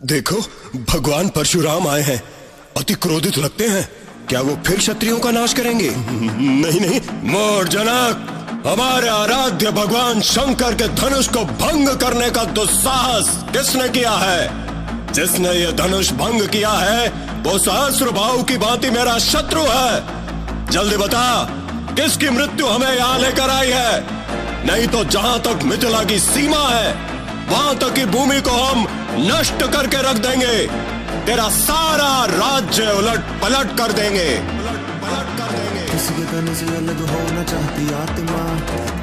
देखो, भगवान परशुराम आए हैं। अति क्रोधित लगते हैं। क्या वो फिर क्षत्रियों का नाश करेंगे? नहीं नहीं, मोर जनक, हमारे आराध्य भगवान शंकर के धनुष को भंग करने का दुस्साहस किसने किया है? जिसने ये धनुष भंग किया है वो सहस्त्रबाहु की भांति मेरा शत्रु है। जल्दी बता, किसकी मृत्यु हमें यहाँ लेकर आई है? नहीं तो जहाँ तक मिथिला की सीमा है वहां तक की भूमि को हम नष्ट करके रख देंगे। तेरा सारा राज्य उलट पलट कर देंगे। किसी के तन से अलग होना चाहती आत्मा,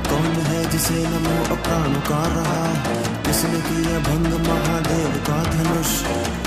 कौन है जिसे न मोह प्राण का रहा? किसने किया भंग महादेव का धनुष?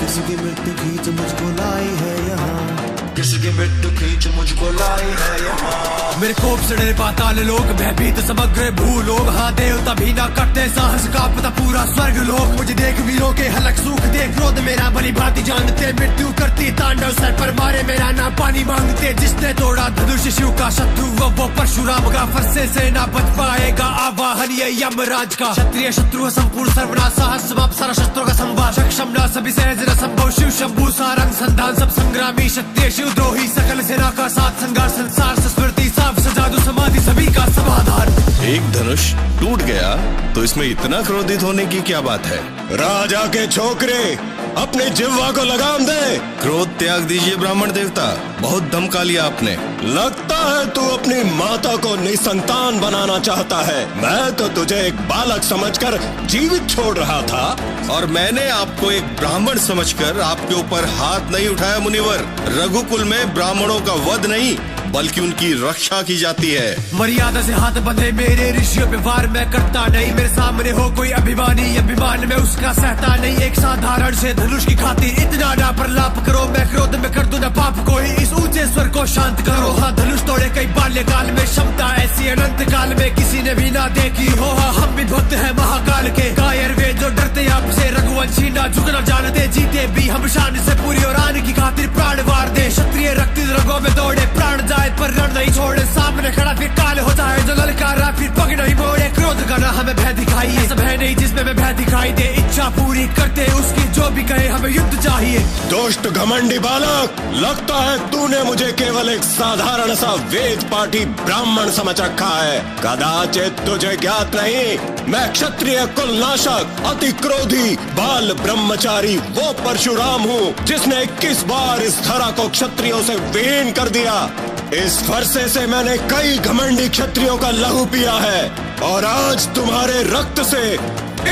किसी की मृत्यु खींच मुझको लाई है यहाँ, किसी की मृत्यु खींच मुझको लाई है यहाँ। मेरे कोप से डरे पाताल लोग, भयभीत समग्र भूलोग। हाँ देवता भी ना करते साहस का पता पूरा स्वर्ग लोग। मुझे देख वीरों के हलक सूख दे, क्रोध मेरा भली भांति जानते। मृत्यु करती तांडव, सर पर मारे मेरा ना पानी मांगते। जिसने तोड़ा धनुष शिव का शत्रु वो परशुराम का, फरसे से ना बच पाएगा आवाहन ये यमराज का। क्षत्रिय शत्रु संपूर्ण सर्वनाश, साहस समाप्त सारा शस्त्रों का संवार। सक्षम ना सभी सहज न संभव, शिव शंभु सारंग संधान सब संग्रामी। क्षत्रिय शिवद्रोही सकल सेना का साथ संघार, संसार से स्मृति साफ सजादू समाधि सभी का समाधान। एक धनुष टूट गया तो इसमें इतना क्रोधित होने की क्या बात है? राजा के छोकरे, अपने जिह्वा को लगाम दे। क्रोध त्याग दीजिए ब्राह्मण देवता, बहुत धमका लिया आपने। लगता है तू अपनी माता को निसंतान बनाना चाहता है। मैं तो तुझे एक बालक समझकर जीवित छोड़ रहा था, और मैंने आपको एक ब्राह्मण समझकर आपके ऊपर हाथ नहीं उठाया मुनिवर। रघुकुल में ब्राह्मणों का वध नहीं बल्कि उनकी रक्षा की जाती है। मर्यादा से हाथ बंधे मेरे ऋषियों पे वार मैं करता नहीं। मेरे सामने हो कोई अभिमानी, अभिमान में उसका सहता नहीं। एक साधारण से धनुष की खातिर इतना ना प्रलाप करो। मैं क्रोध में कर दूं ना पाप कोई, इस ऊंचे स्वर को शांत करो। हाँ धनुष तोड़े कई बाल्यकाल में, क्षमता ऐसी अनंत काल में किसी ने भी ना देखी हो। हाँ हम भी भक्त है महाकाल के, कायर वे जो डरते आपसे। रघुवंशी ना झुकना जानते, जीते भी हम शान से पूरी और आन की खातिर प्राण वार दे। क्षत्रिय रक्त रगों में दौड़े, प्राण जाए पर रण नहीं छोड़े। सामने खड़ा फिर काल हो जाए जो ललकारा, फिर पग नहीं मोड़े। क्रोध का ना हमें भय दिखाई, सब है नहीं जिसमें मैं भय दिखाई दे। इच्छा पूरी करते उसकी, जो भी कहे हमें युद्ध चाहिए। दुष्ट घमंडी बालक, लगता है तूने मुझे केवल एक साधारण सा वेद पाठी ब्राह्मण समझ रखा है। कदाचित तुझे ज्ञात नहीं, मैं क्षत्रिय कुल नाशक, अति क्रोधी बाल ब्रह्मचारी वो परशुराम हूँ जिसने 21 बार इस धरा को क्षत्रियों से विहीन कर दिया। इस फरसे से मैंने कई घमंडी क्षत्रियों का लहू पिया है, और आज तुम्हारे रक्त से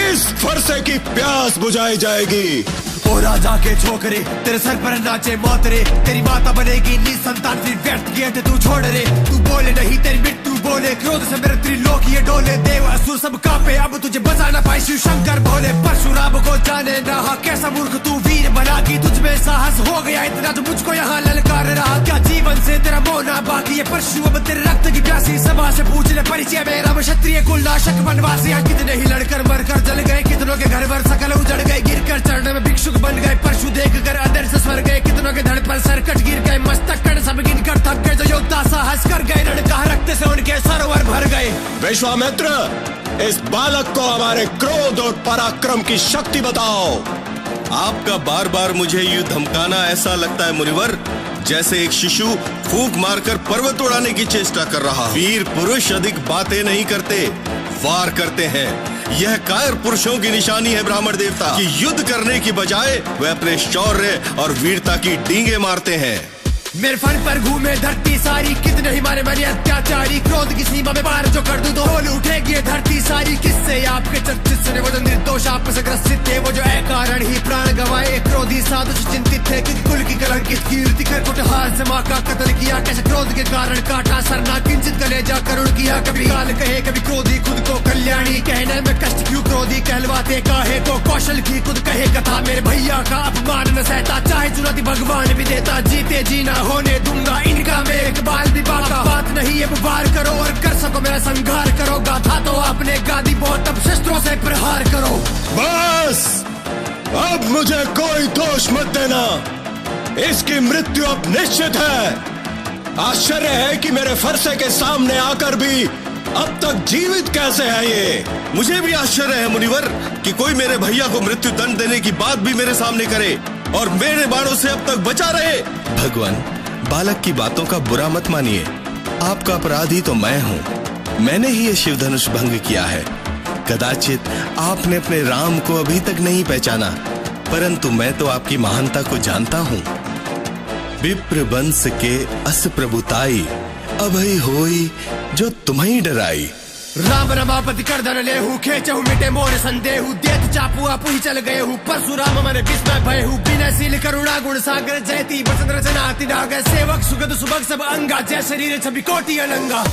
इस फरसे की प्यास बुझाई जाएगी। ओ राजा के छोकरे, तेरे सर पर नाचे मोतरे। तेरी माता बनेगी निसंतान, फिर व्यर्थ किए थे तू छोड़ रे। तू बोले नहीं तेरी मृत्यु बोले, क्रोध से मेरे त्रिलोक ये डोले। देव असुर सब कांपे, अब तुझे बचा ना पाए शिव शंकर भोले। परशुराम को जाने रहा, कैसा मूर्ख तू वीर बना की तुझ में साहस हो गया इतना तो मुझको यहाँ ललकार रहा। क्या जीवन से तेरा मोह ना बाकी है परशु, अब तेरे रक्त की प्यासी। सभा से पूछ ले परिचय मेरा, क्षत्रिय कुल नाशक वनवासी। यहाँ कितने ही लड़कर मरकर जल गए, कितनों के घर वर सकल उजड़ गए। गिर कर चरण में भिक्षुक बन गए, परशु देख कर अदर से स्वर गए। कितनों के धड़ पर सरकट गिर गए, मस्तक कण सब गिन कर थक गए। जो योद्धा साहस कर गए, रण का रक्त से उनके सरोवर भर गए। विश्वामित्र, इस बालक को हमारे क्रोध और पराक्रम की शक्ति बताओ। आपका बार बार मुझे यूं धमकाना ऐसा लगता है मुनिवर जैसे एक शिशु फूंक मारकर पर्वत उड़ाने की चेष्टा कर रहा। वीर पुरुष अधिक बातें नहीं करते, वार करते हैं। यह कायर पुरुषों की निशानी है ब्राह्मण देवता, कि युद्ध करने की बजाय वे अपने शौर्य और वीरता की डींगे मारते हैं। मेरे फन पर घूमे धरती सारी, कितने ही मारे मारे अत्याचारी। क्रोध की सीमा में पार जो कर दूं तो होल उठेगी धरती सारी। किससे आपके चर्चित से वो जो निर्दोष आप से ग्रसित थे, वो जो कारण ही प्राण गवाए। क्रोधी साधु चिंतित थे कि कुल की कलंकित कीर्ति कर कुटहार से माँ का कत्ल किया। कैसे क्रोध के कारण काटा सरना, किंचित कलेजा करुण किया। कभी काल कहे कभी क्रोधी खुद को कल्याणी, कहने में कष्ट क्यों क्रोधी कहलवाते काहे को। कौशल की खुद कहे कथा, मेरे भैया का अपमान न सहता। चाहे चुनौती भगवान भी देता, जीते जीना होने दूंगा इनका मैं एक बाल भी बाका। बात नहीं अब वार करो और कर सको मेरा संघार करो। गाथा तो आपने गादी बहुत, अब शस्त्रों से प्रहार करो। बस, अब मुझे कोई दोष मत देना, इसकी मृत्यु अब निश्चित है। आश्चर्य है कि मेरे फरसे के सामने आकर भी अब तक जीवित कैसे है ये? मुझे भी आश्चर्य है मुनिवर कि कोई मेरे भैया को मृत्यु दंड देने की बात भी मेरे सामने करे और मेरे बाणों से अब तक बचा रहे। भगवान, बालक की बातों का बुरा मत मानिए। आपका अपराधी तो मैं हूँ। मैंने ही ये शिव धनुष भंग किया है। कदाचित आपने अपने राम को अभी तक नहीं पहचाना, परंतु मैं तो आपकी महानता को जानता हूँ। विप्र वंश के अस प्रभुताई, अभय होई जो तुम्हें डराई। राम रमापति कर धन लेहू, खेचहु मिटे मोर संदेहु, देत चापू आपू ही चल गए हूँ, परशुराम मन विस्मय भयहु, विनयशील करुणा गुण सागर जयति वचन रचना अति डागर, सेवक सुगत सुभग सब अंगा, जय शरीर छवि कोटि अनंगा।